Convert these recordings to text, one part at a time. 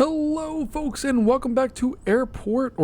Hello, folks, and welcome back to Sim Airport.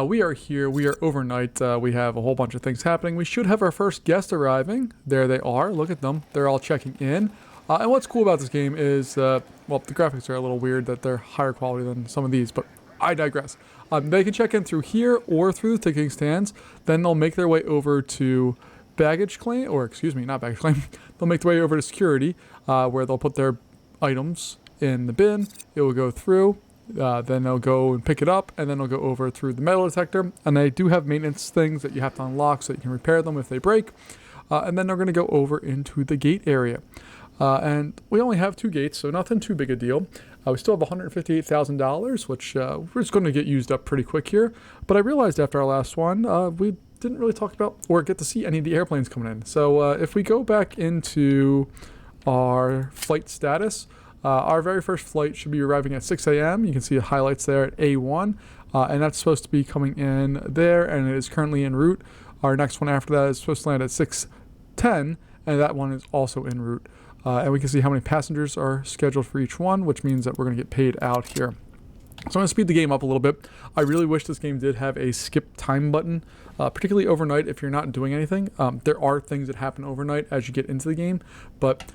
We are here. We are overnight. We have a whole bunch of things happening. We should have our first guest arriving. There they are. Look at them. They're all checking in. And what's cool about this game is, well, the graphics are a little weird that they're higher quality than some of these, but I digress. They can check in through here or through the ticketing stands. Then they'll make their way over to baggage claim, or excuse me, not baggage claim. They'll make their way over to security, where they'll put their items in the bin. It will go through, then they'll go and pick it up, and then they'll go over through the metal detector. And they do have maintenance things that you have to unlock so you can repair them if they break. And then they're going to go over into the gate area. And we only have 2 gates, so nothing too big a deal. We still have $158,000, which we're just going to get used up pretty quick here. But I realized after our last one, we didn't really talk about or get to see any of the airplanes coming in. So if we go back into our flight status, our very first flight should be arriving at 6 a.m. You can see the highlights there at A1, and that's supposed to be coming in there, and it is currently en route. Our next one after that is supposed to land at 6:10, and that one is also en route. And we can see how many passengers are scheduled for each one, which means that we're going to get paid out here. So I'm going to speed the game up a little bit. I really wish this game did have a skip time button, particularly overnight if you're not doing anything. There are things that happen overnight as you get into the game, but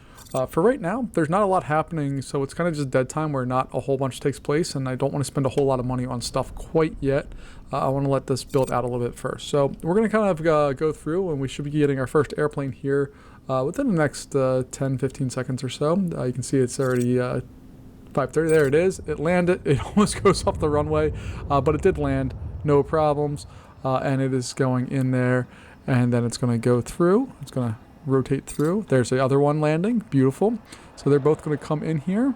for right now, there's not a lot happening, so it's kind of just dead time where not a whole bunch takes place, and I don't want to spend a whole lot of money on stuff quite yet. I want to let this build out a little bit first. So we're going to kind of go through, and we should be getting our first airplane here within the next 10-15 seconds or so. You can see it's already 5:30. There it is. It landed. It almost goes off the runway, but it did land. No problems. And it is going in there, and then it's going to go through. It's going to rotate through. There's the other one landing. Beautiful. So they're both going to come in here.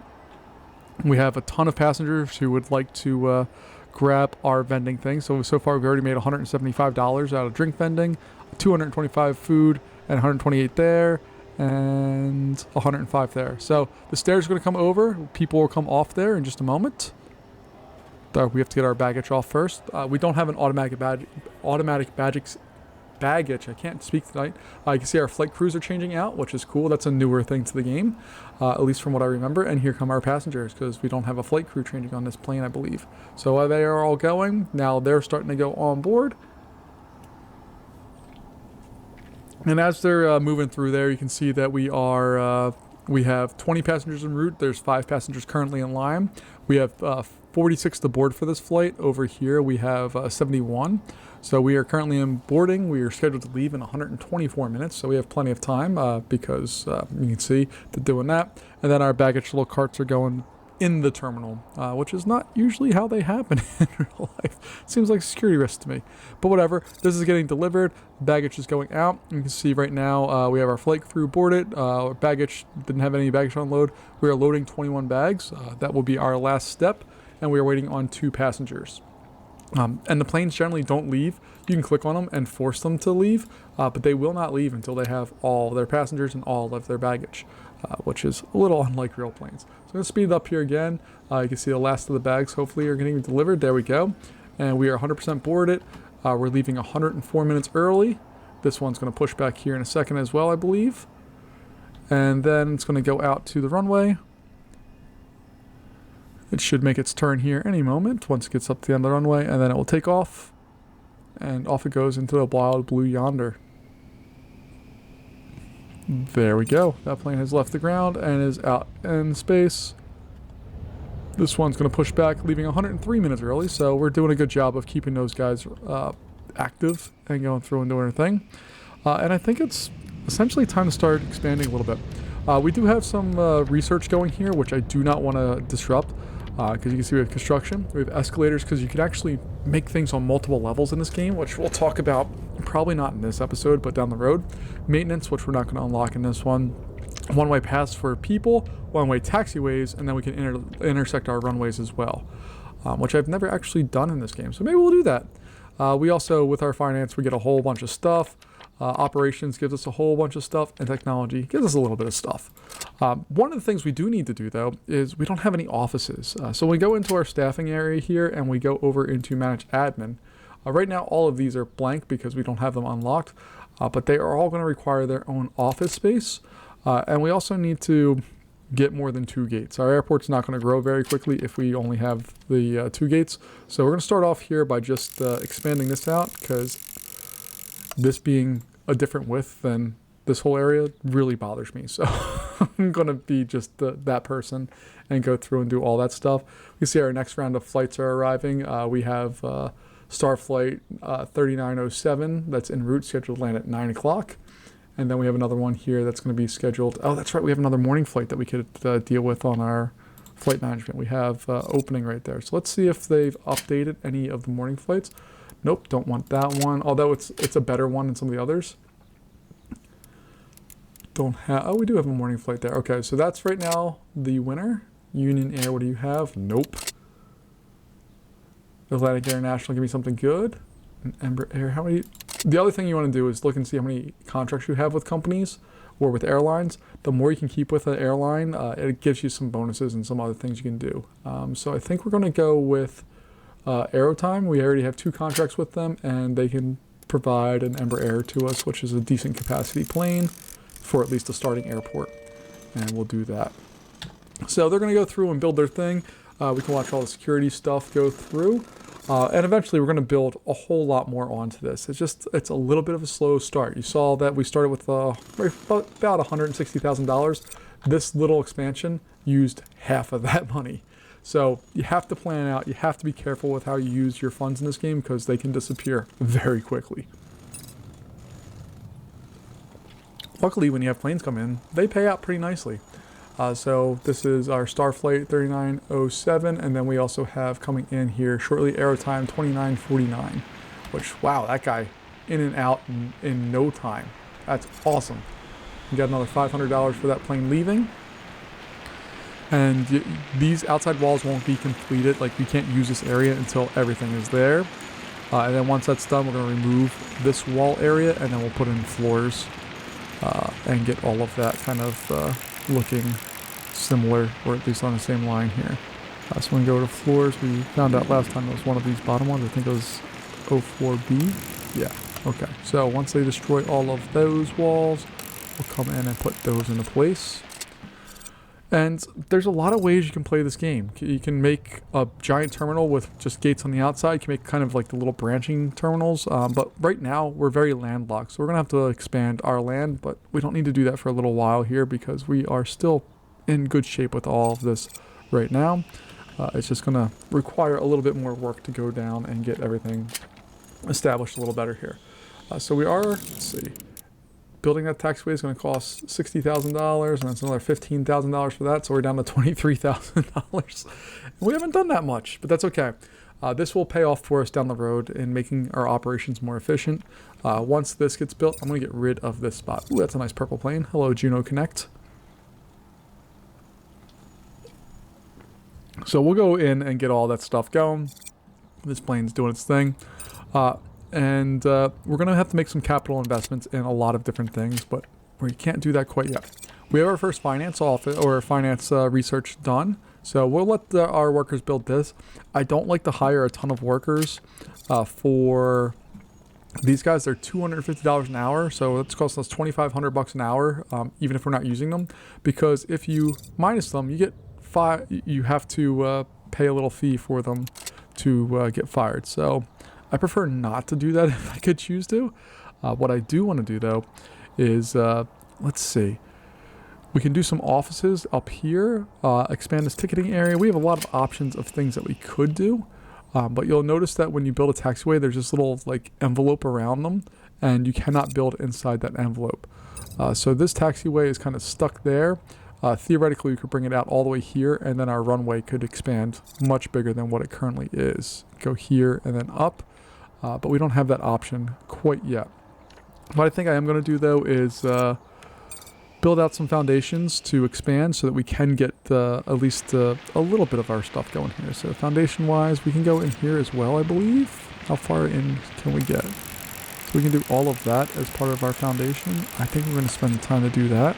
We have a ton of passengers who would like to grab our vending thing. So far we've already made $175 out of drink vending, 225 food, and 128 there, and 105 there. So the stairs are going to come over. People will come off there in just a moment. We have to get our baggage off first. We don't have an automatic baggage. I can't speak tonight. You can see our flight crews are changing out, which is cool. That's a newer thing to the game, at least from what I remember. And here come our passengers, because we don't have a flight crew changing on this plane, I believe. So they are all going. Now they're starting to go on board. And as they're moving through there, you can see that we have 20 passengers en route. There's 5 passengers currently in line. We have 46 to board for this flight. Over here we have 71. So we are currently in boarding. We are scheduled to leave in 124 minutes, so we have plenty of time because you can see they're doing that. And then our baggage little carts are going in the terminal, which is not usually how they happen in real life. Seems like a security risk to me. But whatever, this is getting delivered. Baggage is going out. You can see right now we have our flight crew boarded. Our baggage didn't have any baggage on load. We are loading 21 bags. That will be our last step, and we are waiting on 2 passengers. And the planes generally don't leave. You can click on them and force them to leave, but they will not leave until they have all their passengers and all of their baggage, which is a little unlike real planes. So I'm going to speed it up here again. You can see the last of the bags hopefully are getting delivered. There we go. And we are 100% boarded. We're leaving 104 minutes early. This one's going to push back here in a second as well, I believe. And then it's going to go out to the runway. It should make its turn here any moment once it gets up to the end of the runway, and then it will take off, and off it goes into the wild blue yonder. There we go. That plane has left the ground and is out in space. This one's going to push back, leaving 103 minutes early, so we're doing a good job of keeping those guys active and going through and doing their thing. And I think it's essentially time to start expanding a little bit. We do have some research going here, which I do not want to disrupt. Because you can see we have construction, we have escalators, because you can actually make things on multiple levels in this game, which we'll talk about probably not in this episode, but down the road. Maintenance, which we're not going to unlock in this one. One-way paths for people, one-way taxiways, and then we can intersect our runways as well, which I've never actually done in this game. So maybe we'll do that. We also, with our finance, we get a whole bunch of stuff. Operations gives us a whole bunch of stuff, and technology gives us a little bit of stuff. One of the things we do need to do, though, is we don't have any offices. So we go into our staffing area here, and we go over into Manage Admin. Right now, all of these are blank because we don't have them unlocked, but they are all going to require their own office space. And we also need to get more than 2 gates. Our airport's not going to grow very quickly if we only have the 2 gates. So we're going to start off here by just expanding this out, because this being a different width than this whole area really bothers me. So I'm going to be just that person and go through and do all that stuff. We see our next round of flights are arriving. We have Starflight 3907 that's en route, scheduled to land at 9 o'clock. And then we have another one here that's going to be scheduled. Oh, that's right. We have another morning flight that we could deal with on our flight management. We have opening right there. So let's see if they've updated any of the morning flights. Nope, don't want that one. Although it's a better one than some of the others. Don't have. Oh, we do have a morning flight there. Okay, so that's right now the winner. Union Air, what do you have? Nope. Atlantic International, give me something good. And Embraer Air, how many? The other thing you want to do is look and see how many contracts you have with companies or with airlines. The more you can keep with an airline, it gives you some bonuses and some other things you can do. So I think we're going to go with Aerotime. We already have 2 contracts with them, and they can provide an Embraer to us, which is a decent capacity plane for at least a starting airport. And we'll do that. So they're going to go through and build their thing. We can watch all the security stuff go through. And eventually we're going to build a whole lot more onto this. It's a little bit of a slow start. You saw that we started with about $160,000. This little expansion used half of that money. So you have to plan out. You have to be careful with how you use your funds in this game, because they can disappear very quickly. Luckily, when you have planes come in, they pay out pretty nicely. So this is our Starflight 3907, and then we also have coming in here shortly Aerotime 2949, which, wow, that guy in and out in no time. That's awesome. You got another $500 for that plane leaving. And these outside walls won't be completed. Like, you can't use this area until everything is there. And then once that's done, we're going to remove this wall area, and then we'll put in floors and get all of that kind of looking similar, or at least on the same line here. So when we go to floors, we found out last time it was one of these bottom ones. I think it was 04B. Yeah, okay. So once they destroy all of those walls, we'll come in and put those into place. And there's a lot of ways you can play this game. You can make a giant terminal with just gates on the outside. You can make kind of like the little branching terminals. But right now, we're very landlocked. So we're going to have to expand our land. But we don't need to do that for a little while here, because we are still in good shape with all of this right now. It's just going to require a little bit more work to go down and get everything established a little better here. So we are, let's see. Building that taxiway is going to cost $60,000, and that's another $15,000 for that, so we're down to $23,000. We haven't done that much, but that's okay. This will pay off for us down the road in making our operations more efficient. Once this gets built, I'm going to get rid of this spot. Ooh, that's a nice purple plane. Hello, Juno Connect. So we'll go in and get all that stuff going. This plane's doing its thing. And we're going to have to make some capital investments in a lot of different things, but we can't do that quite yet. We have our first finance office or finance research done, so we'll let our workers build this. I don't like to hire a ton of workers for these guys. They're $250 an hour, so it's costing us $2,500 an hour, even if we're not using them. Because if you minus them, you get you have to pay a little fee for them to get fired. So I prefer not to do that if I could choose to. What I do want to do, though, is, let's see. We can do some offices up here, expand this ticketing area. We have a lot of options of things that we could do. But you'll notice that when you build a taxiway, there's this little like envelope around them, and you cannot build inside that envelope. So this taxiway is kind of stuck there. Theoretically, we could bring it out all the way here, and then our runway could expand much bigger than what it currently is. Go here and then up. But we don't have that option quite yet. What I think I am going to do, though, is build out some foundations to expand so that we can get at least a little bit of our stuff going here. So foundation-wise, we can go in here as well, I believe. How far in can we get? So we can do all of that as part of our foundation. I think we're going to spend the time to do that.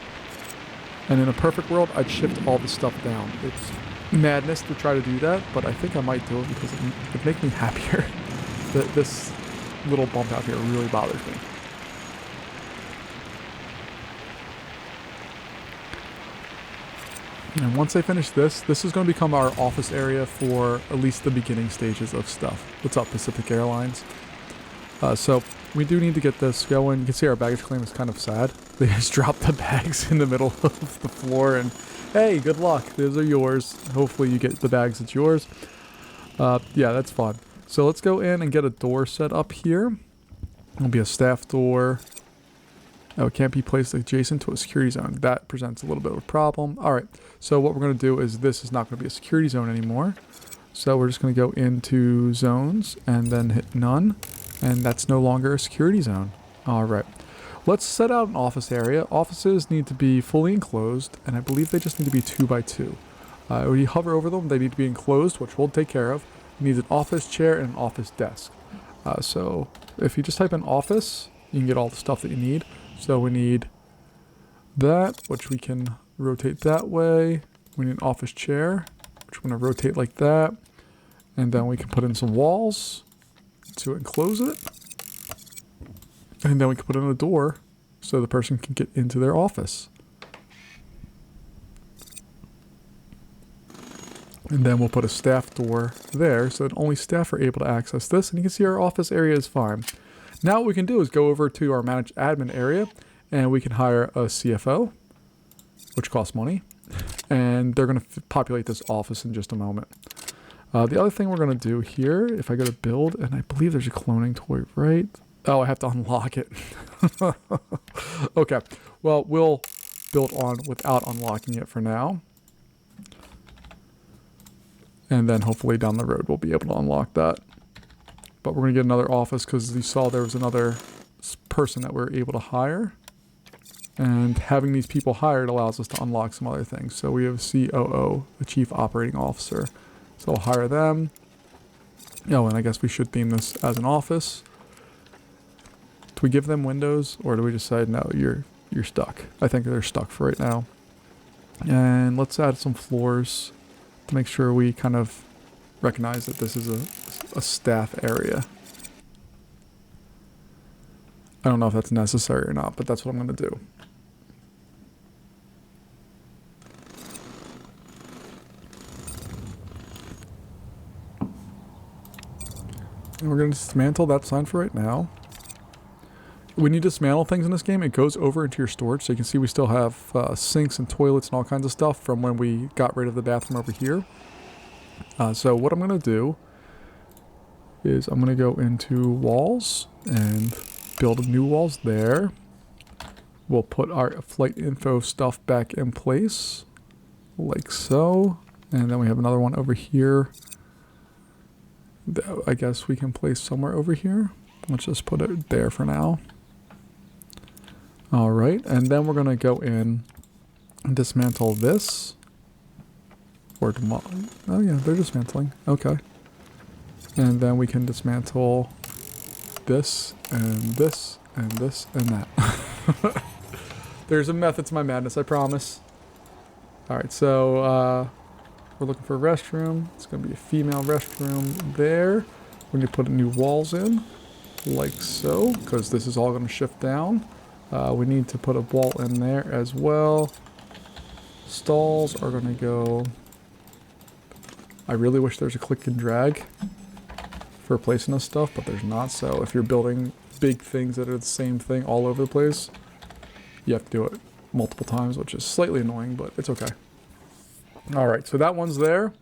And in a perfect world, I'd shift all this stuff down. It's madness to try to do that, but I think I might do it because it'd make me happier. This little bump out here really bothers me. And once I finish this, this is going to become our office area for at least the beginning stages of stuff. What's up, Pacific Airlines? So we do need to get this going. You can see our baggage claim is kind of sad. They just dropped the bags in the middle of the floor and, hey, good luck. Those are yours. Hopefully you get the bags, it's yours. Yeah, that's fun. So let's go in and get a door set up here. It'll be a staff door. Oh, it can't be placed adjacent to a security zone. That presents a little bit of a problem. All right, so what we're going to do is this is not going to be a security zone anymore. So we're just going to go into zones and then hit none. And that's no longer a security zone. All right, let's set out an office area. Offices need to be fully enclosed, and I believe they just need to be 2 by 2. When you hover over them, they need to be enclosed, which we'll take care of. You need an office chair and an office desk. So if you just type in office, you can get all the stuff that you need. So we need that, which we can rotate that way. We need an office chair, which we're going to rotate like that. And then we can put in some walls to enclose it. And then we can put in a door so the person can get into their office. And then we'll put a staff door there so that only staff are able to access this. And you can see our office area is fine. Now what we can do is go over to our manage admin area and we can hire a CFO, which costs money. And they're going to populate this office in just a moment. The other thing we're going to do here, if I go to build, and I believe there's a cloning toy, right? Oh, I have to unlock it. Okay, well, we'll build on without unlocking it for now. And then hopefully down the road we'll be able to unlock that. But we're going to get another office because you saw there was another person that we're able to hire. And having these people hired allows us to unlock some other things. So we have COO, the Chief Operating Officer. So I'll hire them. Oh, and I guess we should theme this as an office. Do we give them windows or do we just say, no, you're stuck? I think they're stuck for right now. And let's add some floors to make sure we kind of recognize that this is a staff area. I don't know if that's necessary or not, but that's what I'm going to do. And we're going to dismantle that sign for right now. When you dismantle things in this game, it goes over into your storage. So you can see we still have sinks and toilets and all kinds of stuff from when we got rid of the bathroom over here. So what I'm going to do is I'm going to go into walls and build new walls there. We'll put our flight info stuff back in place like so. And then we have another one over here that I guess we can place somewhere over here. Let's just put it there for now. All right, and then we're going to go in and dismantle this. Or oh yeah, they're dismantling. Okay. And then we can dismantle this and this and this and that. There's a method to my madness, I promise. All right, so we're looking for a restroom. It's going to be a female restroom there. We're going to put new walls in like so, because this is all going to shift down. We need to put a wall in there as well. Stalls are going to go... I really wish there's a click and drag for placing this stuff, but there's not. So if you're building big things that are the same thing all over the place, you have to do it multiple times, which is slightly annoying, but it's okay. All right, so that one's there.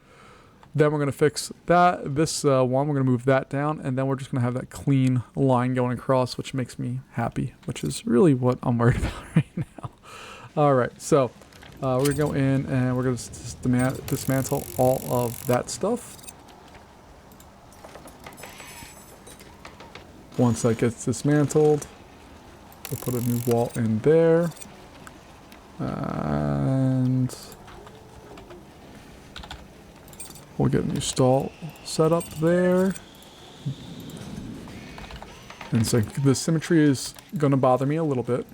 Then we're going to fix that. This one, we're going to move that down, and then we're just going to have that clean line going across, which makes me happy, which is really what I'm worried about right now. All right, so we're going to go in, and we're going to dismantle all of that stuff. Once that gets dismantled, we'll put a new wall in there. And we'll get a new stall set up there. And so the symmetry is going to bother me a little bit,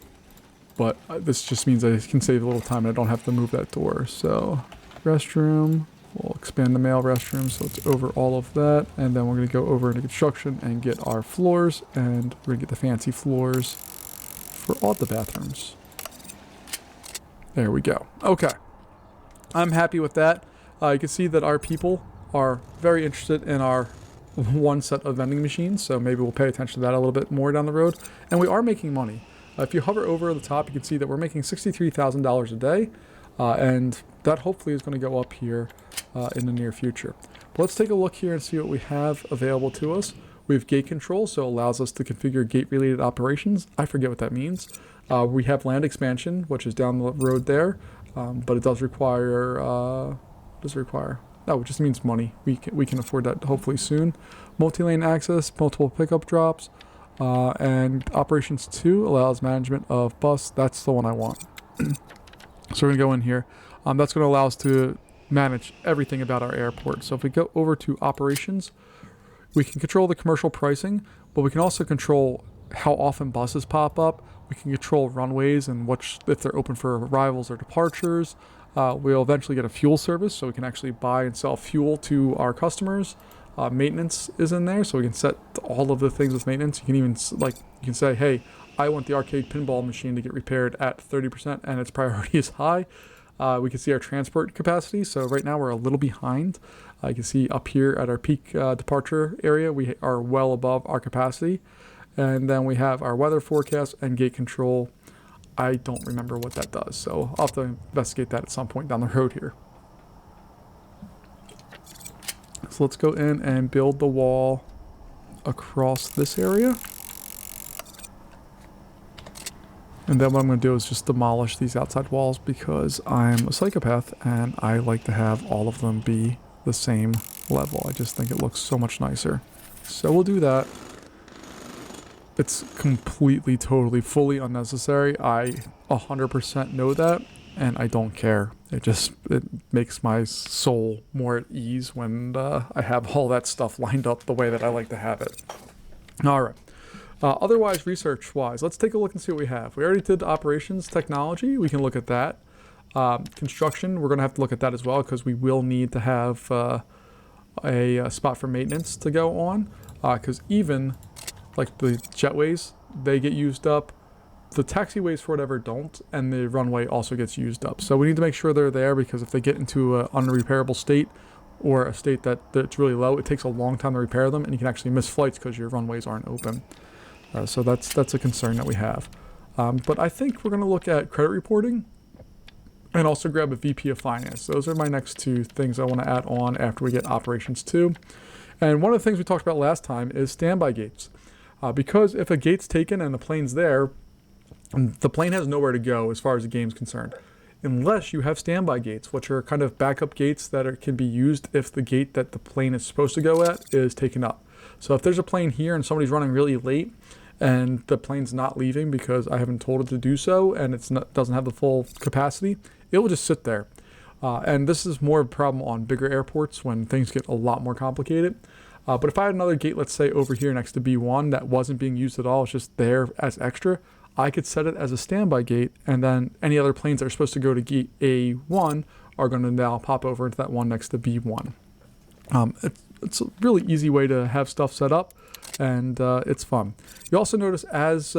but this just means I can save a little time and I don't have to move that door. So restroom, we'll expand the male restroom so it's over all of that. And then we're going to go over into construction and get our floors, and we're going to get the fancy floors for all the bathrooms. There we go. Okay. I'm happy with that. You can see that our people are very interested in our one set of vending machines, so maybe we'll pay attention to that a little bit more down the road. And we are making money. If you hover over the top, you can see that we're making $63,000 a day, and that hopefully is going to go up here in the near future. But let's take a look here and see what we have available to us. We have gate control, so it allows us to configure gate-related operations. I forget what that means. We have land expansion, which is down the road there, but it does require... does it require? No, it just means money. We can afford that hopefully soon. Multi-lane access, multiple pickup drops, and operations 2 allows management of bus. That's the one I want. So we're going to go in here. That's going to allow us to manage everything about our airport. So if we go over to operations, we can control the commercial pricing, but we can also control how often buses pop up. We can control runways and if they're open for arrivals or departures. We'll eventually get a fuel service, so we can actually buy and sell fuel to our customers. Maintenance is in there, so we can set all of the things with maintenance. You can even you can say, hey, I want the arcade pinball machine to get repaired at 30% and its priority is high. We can see our transport capacity. So right now we're a little behind. You can see up here at our peak departure area, we are well above our capacity. And then we have our weather forecast and gate control. I don't remember what that does, so I'll have to investigate that at some point down the road here. So let's go in and build the wall across this area. And then what I'm going to do is just demolish these outside walls because I'm a psychopath and I like to have all of them be the same level. I just think it looks so much nicer. So we'll do that. It's completely, totally, fully unnecessary. I 100% know that, and I don't care. It makes my soul more at ease when I have all that stuff lined up the way that I like to have it. All right. Otherwise, research-wise, let's take a look and see what we have. We already did operations technology. We can look at that. Construction, we're going to have to look at that as well because we will need to have a spot for maintenance to go on because even... like the jetways, they get used up. The taxiways, for whatever, don't, and the runway also gets used up. So we need to make sure they're there because if they get into an unrepairable state or a state that's really low, it takes a long time to repair them, and you can actually miss flights because your runways aren't open. So that's a concern that we have. But I think we're going to look at credit reporting and also grab a VP of Finance. Those are my next two things I want to add on after we get Operations 2. And one of the things we talked about last time is standby gates. Because if a gate's taken and the plane's there, the plane has nowhere to go as far as the game's concerned. Unless you have standby gates, which are kind of backup gates that can be used if the gate that the plane is supposed to go at is taken up. So if there's a plane here and somebody's running really late and the plane's not leaving because I haven't told it to do so and doesn't have the full capacity, it will just sit there. And this is more of a problem on bigger airports when things get a lot more complicated. But if I had another gate, let's say over here next to B1 that wasn't being used at all, it's just there as extra, I could set it as a standby gate, and then any other planes that are supposed to go to gate A1 are going to now pop over into that one next to B1. It's a really easy way to have stuff set up, and it's fun. You also notice as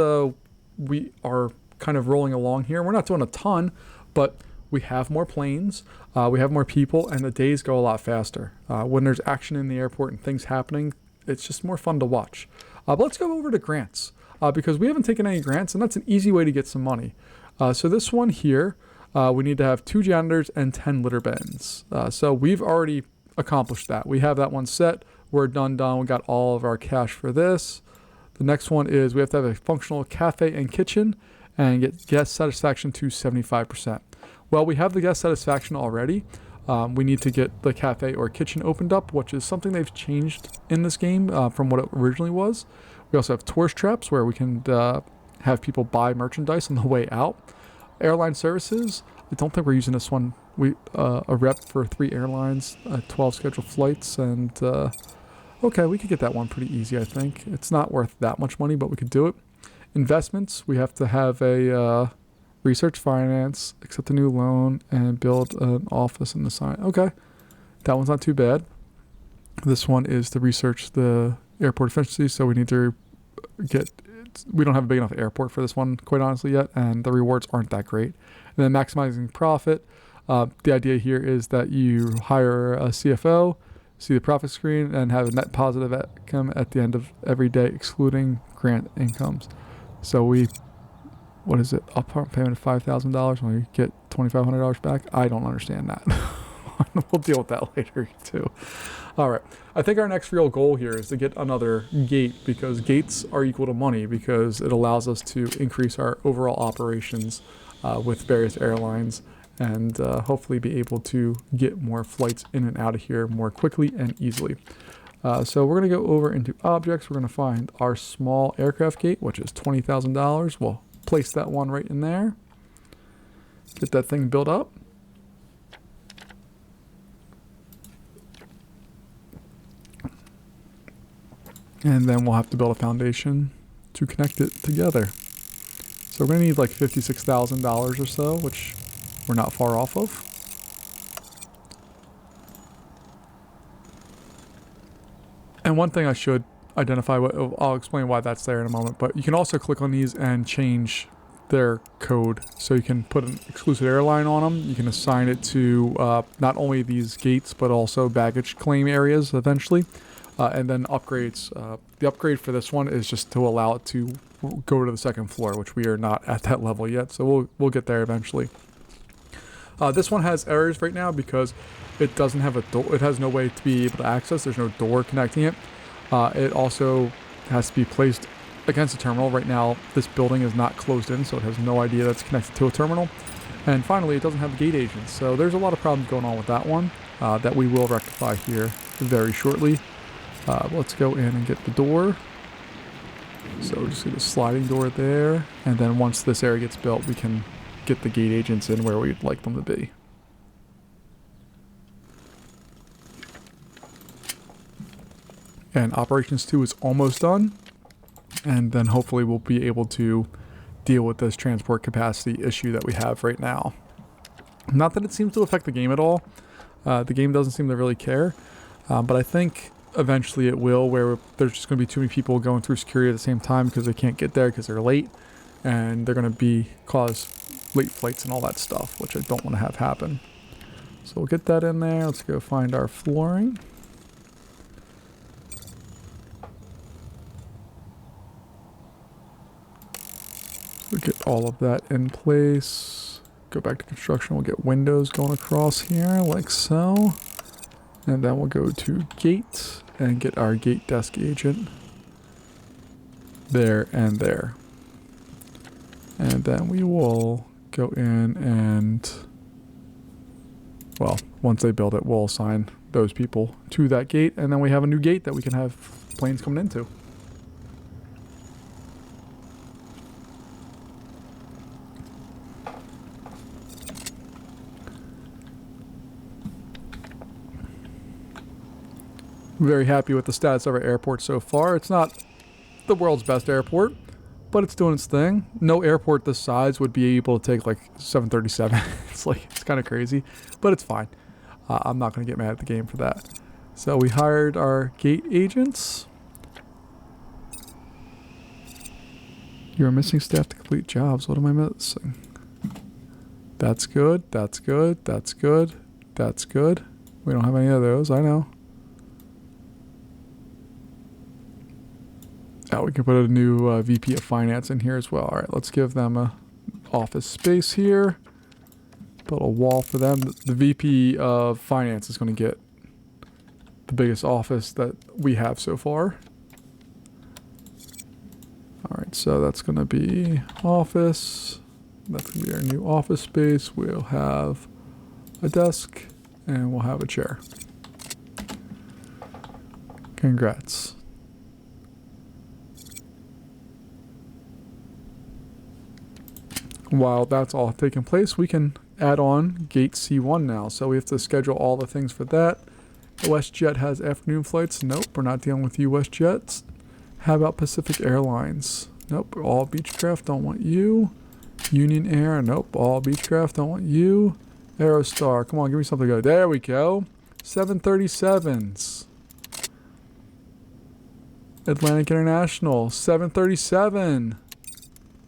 we are kind of rolling along here, we're not doing a ton, but we have more planes, we have more people, and the days go a lot faster. When there's action in the airport and things happening, it's just more fun to watch. But let's go over to grants, because we haven't taken any grants, and that's an easy way to get some money. So this one here, we need to have 2 janitors and 10 litter bins. So we've already accomplished that. We have that one set. We're done. We got all of our cash for this. The next one is we have to have a functional cafe and kitchen and get guest satisfaction to 75%. Well, we have the guest satisfaction already. We need to get the cafe or kitchen opened up, which is something they've changed in this game from what it originally was. We also have tourist traps where we can have people buy merchandise on the way out. Airline services, I don't think we're using this one. We a rep for 3 airlines, 12 scheduled flights, and okay, we could get that one pretty easy, I think. It's not worth that much money, but we could do it. Investments, we have to have a research finance, accept a new loan, and build an office in the sign. Okay, that one's not too bad. This one is to research the airport efficiency, so we need to we don't have a big enough airport for this one, quite honestly, yet, and the rewards aren't that great. And then maximizing profit. The idea here is that you hire a CFO, see the profit screen, and have a net positive income at the end of every day, excluding grant incomes. So what is it? Upfront payment of $5,000 when we get $2,500 back. I don't understand that. We'll deal with that later too. All right. I think our next real goal here is to get another gate, because gates are equal to money, because it allows us to increase our overall operations with various airlines, and hopefully be able to get more flights in and out of here more quickly and easily. So we're going to go over into objects. We're going to find our small aircraft gate, which is $20,000. We'll place that one right in there. Get that thing built up. And then we'll have to build a foundation to connect it together. So we're going to need like $56,000 or so, which we're not far off of. And one thing I should identify, I'll explain why that's there in a moment, but you can also click on these and change their code. So you can put an exclusive airline on them. You can assign it to not only these gates, but also baggage claim areas eventually. And then upgrades. The upgrade for this one is just to allow it to go to the second floor, which we are not at that level yet. So we'll get there eventually. This one has errors right now because it doesn't have a door. It has no way to be able to access. There's no door connecting it. It also has to be placed against a terminal. Right now, this building is not closed in, so it has no idea that's connected to a terminal. And finally, it doesn't have gate agents. So there's a lot of problems going on with that one that we will rectify here very shortly. Let's go in and get the door. So we'll just see the sliding door there. And then once this area gets built, we can get the gate agents in where we'd like them to be. And Operations 2 is almost done. And then hopefully we'll be able to deal with this transport capacity issue that we have right now. Not that it seems to affect the game at all. The game doesn't seem to really care. But I think eventually it will, where there's just going to be too many people going through security at the same time because they can't get there because they're late. And they're going to cause late flights and all that stuff, which I don't want to have happen. So we'll get that in there. Let's go find our flooring. We'll get all of that in place. Go back to construction. We'll get windows going across here like so. And then we'll go to gate and get our gate desk agent there and there. And then we will go in and, well, once they build it, we'll assign those people to that gate. And then we have a new gate that we can have planes coming into. Very happy with the status of our airport so far. It's not the world's best airport, but it's doing its thing. No airport this size would be able to take like 737. It's kind of crazy, but it's fine. I'm not going to get mad at the game for that. So we hired our gate agents. You're missing staff to complete jobs. What am I missing? That's good. That's good. That's good. That's good. We don't have any of those. I know. We can put a new VP of Finance in here as well. All right, let's give them a office space here. Put a wall for them. The VP of Finance is going to get the biggest office that we have so far. All right, so that's going to be office. That's going to be our new office space. We'll have a desk and we'll have a chair. Congrats. While that's all taking place, we can add on gate C1 now. So we have to schedule all the things for that. WestJet has afternoon flights. Nope, we're not dealing with you, WestJet. How about Pacific Airlines? Nope, all Beechcraft, don't want you. Union Air, nope, all Beechcraft, don't want you. Aerostar, come on, give me something good. There we go. 737s. Atlantic International, 737.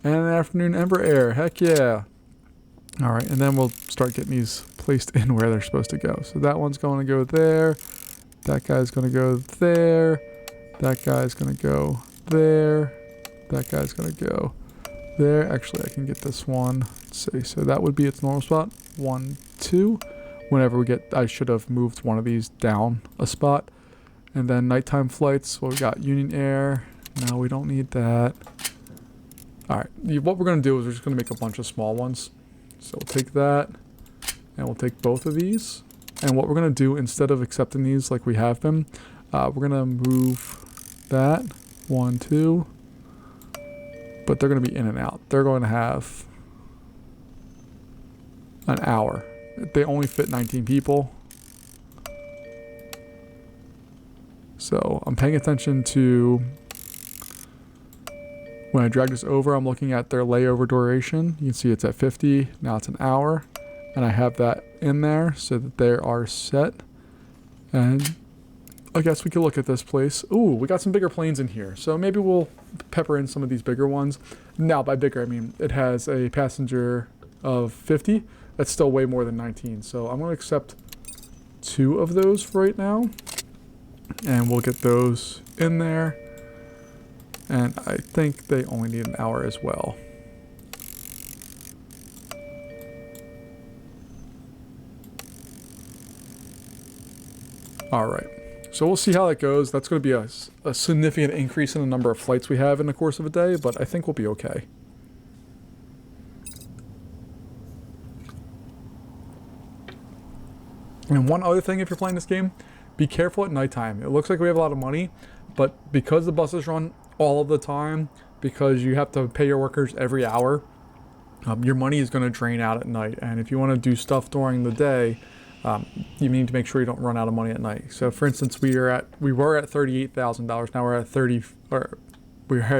And an afternoon Embraer, heck yeah. All right, and then we'll start getting these placed in where they're supposed to go. So that one's going to go there. That guy's going to go there. That guy's going to go there. That guy's going to go there. Actually, I can get this one. Let's see. So that would be its normal spot. 1, 2. Whenever we get, I should have moved one of these down a spot. And then nighttime flights. Well, we got Union Air. No, we don't need that. All right. What we're going to do is we're just going to make a bunch of small ones. So we'll take that. And we'll take both of these. And what we're going to do, instead of accepting these like we have been, we're going to move that. 1, 2. But they're going to be in and out. They're going to have an hour. They only fit 19 people. So I'm paying attention to when I drag this over, I'm looking at their layover duration. You can see it's at 50. Now it's an hour. And I have that in there so that they are set. And I guess we could look at this place. Ooh, we got some bigger planes in here. So maybe we'll pepper in some of these bigger ones. Now, by bigger, I mean it has a passenger of 50. That's still way more than 19. So I'm going to accept 2 of those for right now. And we'll get those in there. And I think they only need an hour as well. All right. So we'll see how that goes. That's going to be a significant increase in the number of flights we have in the course of a day, but I think we'll be okay. And one other thing, if you're playing this game, be careful at nighttime. It looks like we have a lot of money, but because the buses run all of the time, because you have to pay your workers every hour, your money is going to drain out at night. And if you want to do stuff during the day, you need to make sure you don't run out of money at night. So, for instance, we were at $38,000. Now we're at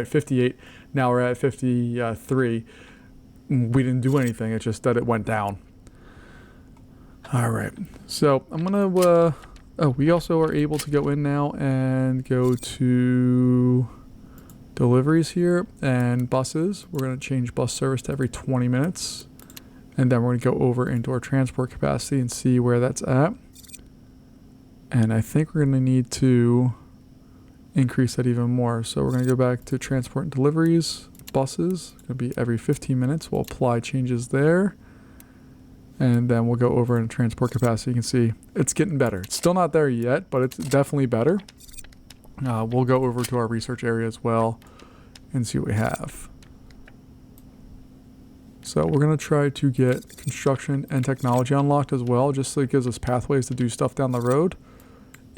58. Now we're at 53. We didn't do anything. It's just that it went down. All right. So I'm gonna. We also are able to go in now and go to deliveries here and buses. We're gonna change bus service to every 20 minutes. And then we're going to go over into our transport capacity and see where that's at. And I think we're going to need to increase that even more. So we're going to go back to transport and deliveries, buses. It's going to be every 15 minutes. We'll apply changes there. And then we'll go over into transport capacity. You can see it's getting better. It's still not there yet, but it's definitely better. We'll go over to our research area as well and see what we have. So we're going to try to get construction and technology unlocked as well, just so it gives us pathways to do stuff down the road.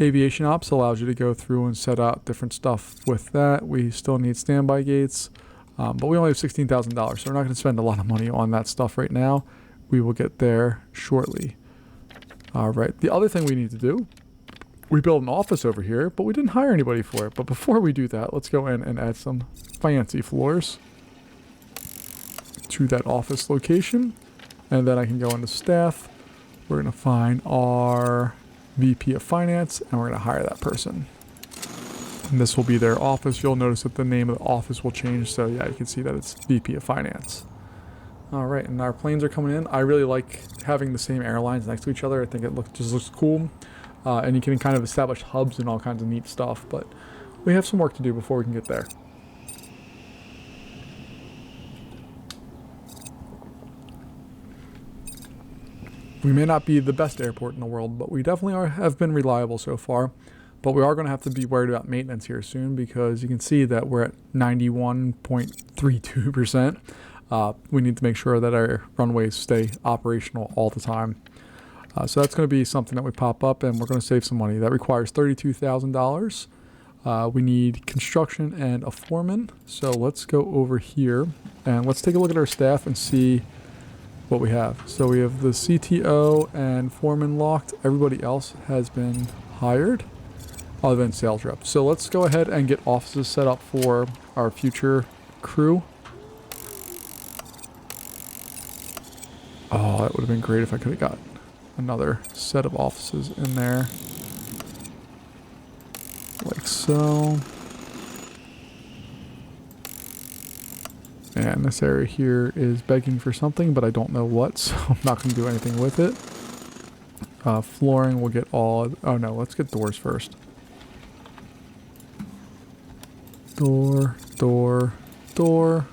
Aviation ops allows you to go through and set out different stuff with that. We still need standby gates, but we only have $16,000, so we're not going to spend a lot of money on that stuff right now. We will get there shortly. All right, the other thing we need to do, we built an office over here, but we didn't hire anybody for it. But before we do that, let's go in and add some fancy floors to that office location, and then I can go into staff. We're going to find our VP of Finance, and we're going to hire that person. And this will be their office. You'll notice that the name of the office will change, so yeah, you can see that it's VP of Finance. All right, and our planes are coming in. I really like having the same airlines next to each other. I think it just looks cool, and you can kind of establish hubs and all kinds of neat stuff, but we have some work to do before we can get there. We may not be the best airport in the world, but we definitely have been reliable so far. But we are going to have to be worried about maintenance here soon, because you can see that we're at 91.32%. We need to make sure that our runways stay operational all the time. So that's going to be something that we pop up, and we're going to save some money. That requires $32,000. We need construction and a foreman. So let's go over here, and let's take a look at our staff and see what we have. So we have the CTO and foreman locked. Everybody else has been hired other than sales rep. So let's go ahead and get offices set up for our future crew. Oh, that would have been great if I could have got another set of offices in there. Like so. And this area here is begging for something, but I don't know what, so I'm not going to do anything with it. Flooring, we'll get all... Oh no, let's get doors first. Door, door, door.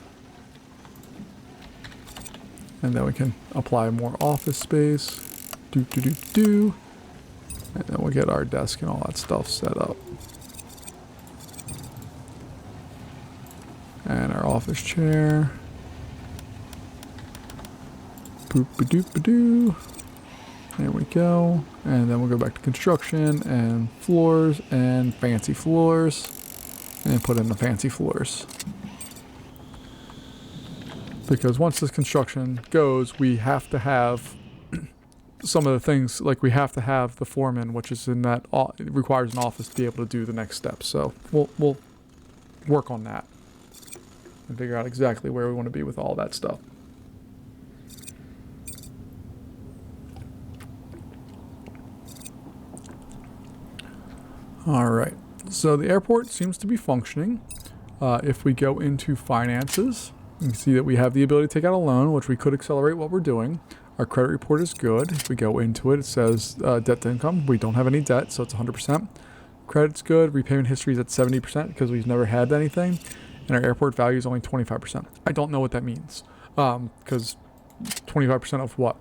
And then we can apply more office space. And then we'll get our desk and all that stuff set up. And our office chair. Boop-a-doop-a-doo. There we go. And then we'll go back to construction and floors and fancy floors. And put in the fancy floors. Because once this construction goes, we have to have some of the things, like we have to have the foreman, which is in that, it requires an office to be able to do the next step. So we'll work on that and figure out exactly where we want to be with all that stuff. All right, so the airport seems to be functioning. If we go into finances, you can see that we have the ability to take out a loan, which we could accelerate what we're doing. Our credit report is good. If we go into it, it says debt to income. We don't have any debt, so it's 100%. Credit's good. Repayment history is at 70% because we've never had anything. And our airport value is only 25%. I don't know what that means, because 25% of what?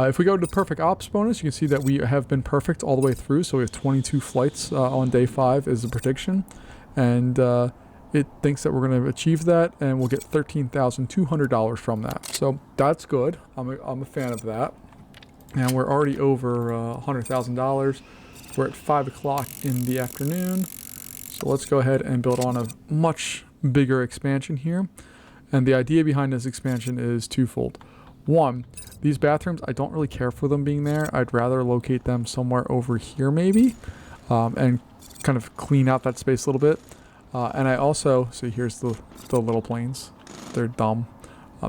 If we go to the perfect ops bonus, you can see that we have been perfect all the way through. So we have 22 flights on day 5 is the prediction. And it thinks that we're going to achieve that, and we'll get $13,200 from that. So that's good. I'm a fan of that. And we're already over $100,000. We're at 5 o'clock in the afternoon. So let's go ahead and build on a much bigger expansion here. And the idea behind this expansion is twofold. One, these bathrooms, I don't really care for them being there. I'd rather locate them somewhere over here maybe, and kind of clean out that space a little bit. And I also, see here's the little planes. They're dumb.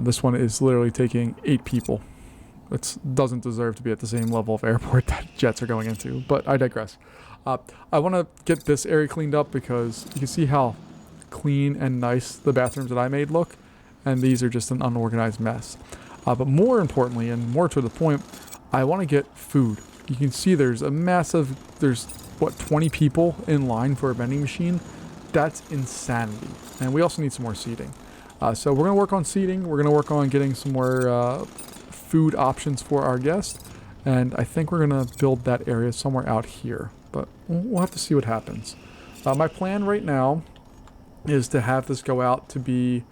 This one is literally taking 8 people. It doesn't deserve to be at the same level of airport that jets are going into, but I digress. I want to get this area cleaned up because you can see how clean and nice the bathrooms that I made look, and these are just an unorganized mess. But more importantly, and more to the point, I want to get food. You can see there's 20 people in line for a vending machine. That's insanity. And we also need some more seating. So we're going to work on seating. We're going to work on getting some more food options for our guests. And I think we're going to build that area somewhere out here. But we'll have to see what happens. My plan right now is to have this go out to be...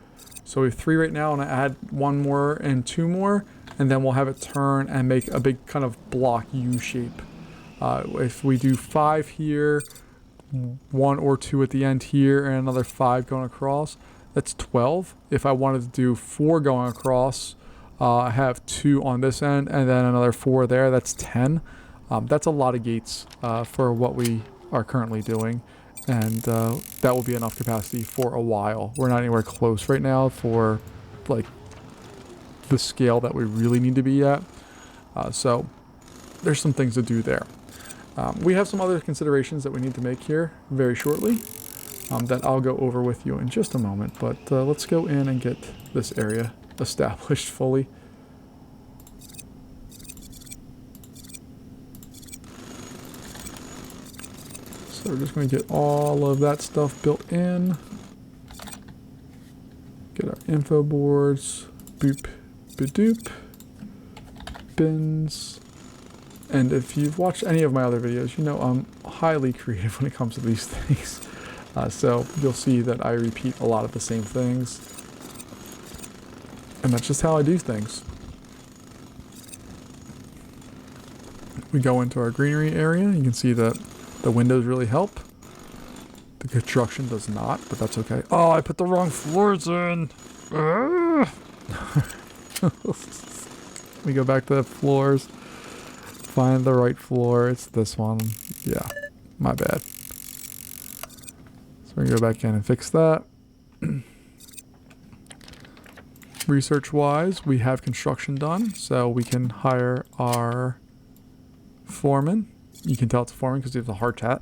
So we have 3 right now, and I add 1 more and 2 more, and then we'll have it turn and make a big kind of block U shape. If we do 5 here, 1 or 2 at the end here, and another 5 going across, that's 12. If I wanted to do 4 going across, I have 2 on this end, and then another 4 there, that's 10. That's a lot of gates for what we are currently doing. And that will be enough capacity for a while. We're not anywhere close right now for like the scale that we really need to be at. So there's some things to do there. We have some other considerations that we need to make here very shortly that I'll go over with you in just a moment. But let's go in and get this area established fully. So we're just going to get all of that stuff built in. Get our info boards. Boop, ba-doop. Bins. And if you've watched any of my other videos, you know I'm highly creative when it comes to these things. So you'll see that I repeat a lot of the same things. And that's just how I do things. We go into our greenery area. You can see that the windows really help. The construction does not, but that's okay. Oh, I put the wrong floors in. We go back to the floors. Find the right floor. It's this one. Yeah, my bad. So we go back in and fix that. Research-wise, we have construction done, so we can hire our foreman. You can tell it's a foreman because he has a hard hat.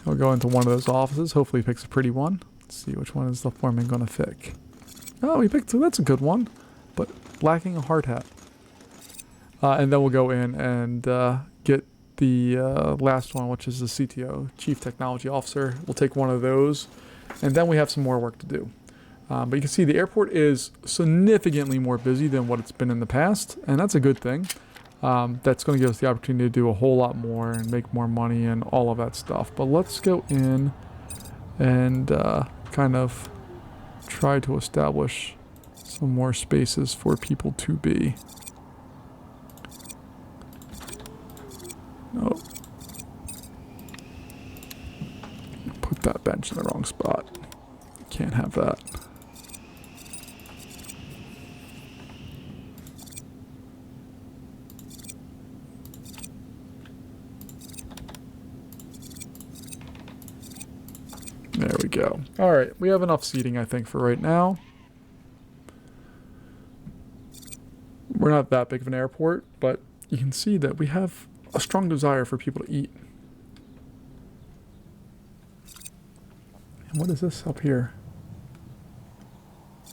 He'll go into one of those offices. Hopefully he picks a pretty one. Let's see which one is the foreman going to pick. Oh, he picked two. That's a good one, but lacking a hard hat. And then we'll go in and get the last one, which is the CTO, Chief Technology Officer. We'll take one of those, and then we have some more work to do. But you can see the airport is significantly more busy than what it's been in the past, and that's a good thing. That's going to give us the opportunity to do a whole lot more and make more money and all of that stuff. But let's go in and kind of try to establish some more spaces for people to be. Oh. Put that bench in the wrong spot. Can't have that. There we go. All right, we have enough seating, I think, for right now. We're not that big of an airport, but you can see that we have a strong desire for people to eat. And what is this up here?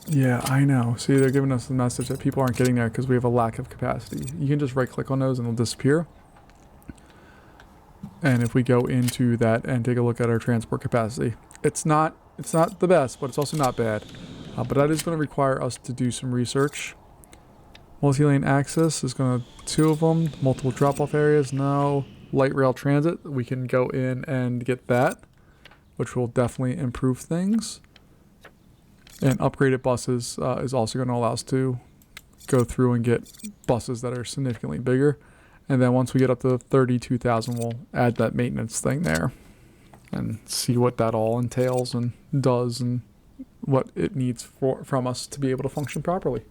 Yeah, I know. See, they're giving us the message that people aren't getting there because we have a lack of capacity. You can just right-click on those and they'll disappear. And if we go into that and take a look at our transport capacity, it's not the best, but it's also not bad. But that is going to require us to do some research. Multi-lane access is going to 2 of them. Multiple drop-off areas, no. Light rail transit, we can go in and get that, which will definitely improve things. And upgraded buses is also going to allow us to go through and get buses that are significantly bigger. And then once we get up to 32,000, we'll add that maintenance thing there and see what that all entails and does and what it needs from us to be able to function properly.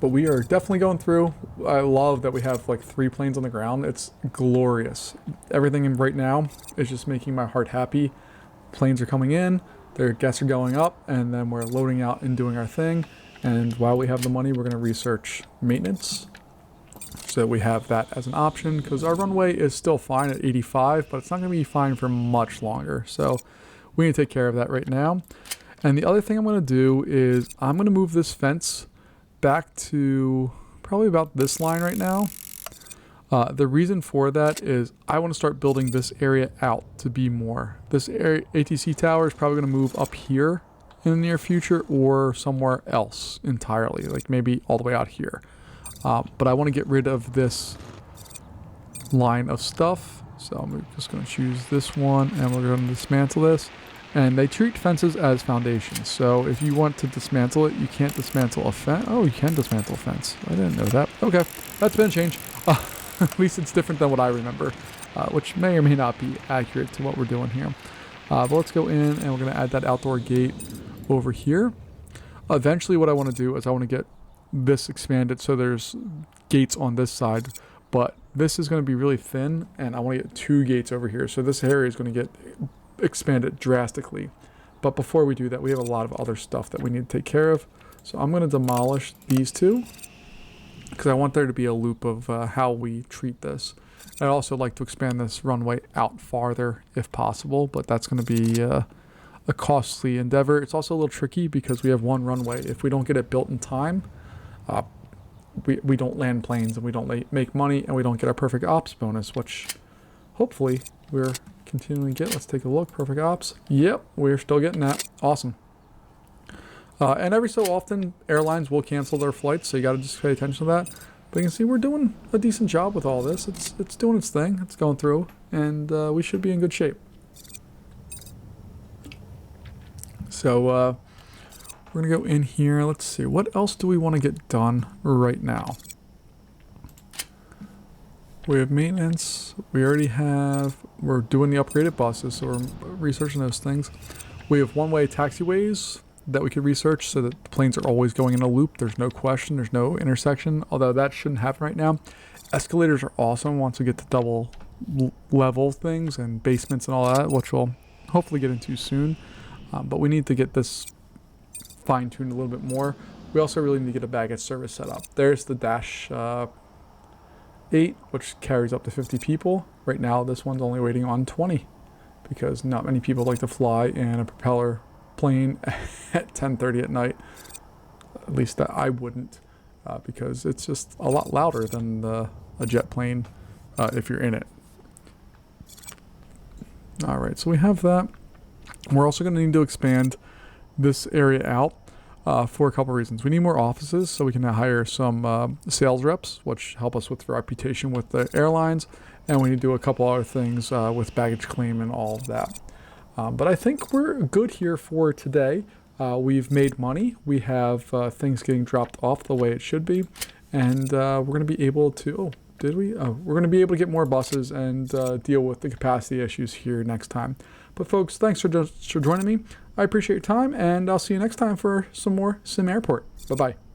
But we are definitely going through. I love that we have like 3 planes on the ground. It's glorious. Everything right now is just making my heart happy. Planes are coming in, their guests are going up, and then we're loading out and doing our thing. And while we have the money, we're going to research maintenance. So we have that as an option because our runway is still fine at 85, but it's not going to be fine for much longer. So we need to take care of that right now. And the other thing I'm going to do is I'm going to move this fence back to probably about this line right now. The reason for that is I want to start building this area out to be more. This area, ATC tower is probably going to move up here in the near future or somewhere else entirely, like maybe all the way out here. But I want to get rid of this line of stuff. So I'm just going to choose this one and we're going to dismantle this. And they treat fences as foundations. So if you want to dismantle it, you can't dismantle a fence. Oh, you can dismantle a fence. I didn't know that. Okay, that's been changed. At least it's different than what I remember, which may or may not be accurate to what we're doing here. But let's go in and we're going to add that outdoor gate over here. Eventually what I want to do is I want to get this expanded so there's gates on this side. But this is going to be really thin and I want to get 2 gates over here. So this area is going to get expanded drastically. But before we do that, we have a lot of other stuff that we need to take care of. So I'm going to demolish these 2 because I want there to be a loop of how we treat this. I'd also like to expand this runway out farther if possible, but that's going to be a costly endeavor. It's also a little tricky because we have 1 runway. If we don't get it built in time, we don't land planes and we don't make money and we don't get our perfect ops bonus, which hopefully we're continuing to get. Let's take a look. Perfect ops. Yep, we're still getting that. Awesome. And every so often, airlines will cancel their flights, so you got to just pay attention to that. But you can see we're doing a decent job with all this. It's doing its thing. It's going through, and we should be in good shape. So we're gonna go in here. Let's see. What else do we want to get done right now? We have maintenance. We already have. We're doing the upgraded buses, so we're researching those things. We have one-way taxiways that we could research so that the planes are always going in a loop. There's no question. There's no intersection, although that shouldn't happen right now. Escalators are awesome once we get to double level things and basements and all that, which we'll hopefully get into soon. But we need to get this fine-tuned a little bit more. We also really need to get a baggage service set up. There's the Dash 8, which carries up to 50 people. Right now, this one's only waiting on 20 because not many people like to fly in a propeller plane at 10:30 at night. At least that I wouldn't, because it's just a lot louder than a jet plane if you're in it. All right, so we have that. We're also going to need to expand this area out for a couple reasons. We need more offices so we can hire some sales reps, which help us with reputation with the airlines. And we need to do a couple other things with baggage claim and all of that. But I think we're good here for today. We've made money. We have things getting dropped off the way it should be. And we're going to be able to... Oh, did we? Oh, we're going to be able to get more buses and deal with the capacity issues here next time. But folks, thanks for joining me. I appreciate your time, and I'll see you next time for some more Sim Airport. Bye-bye.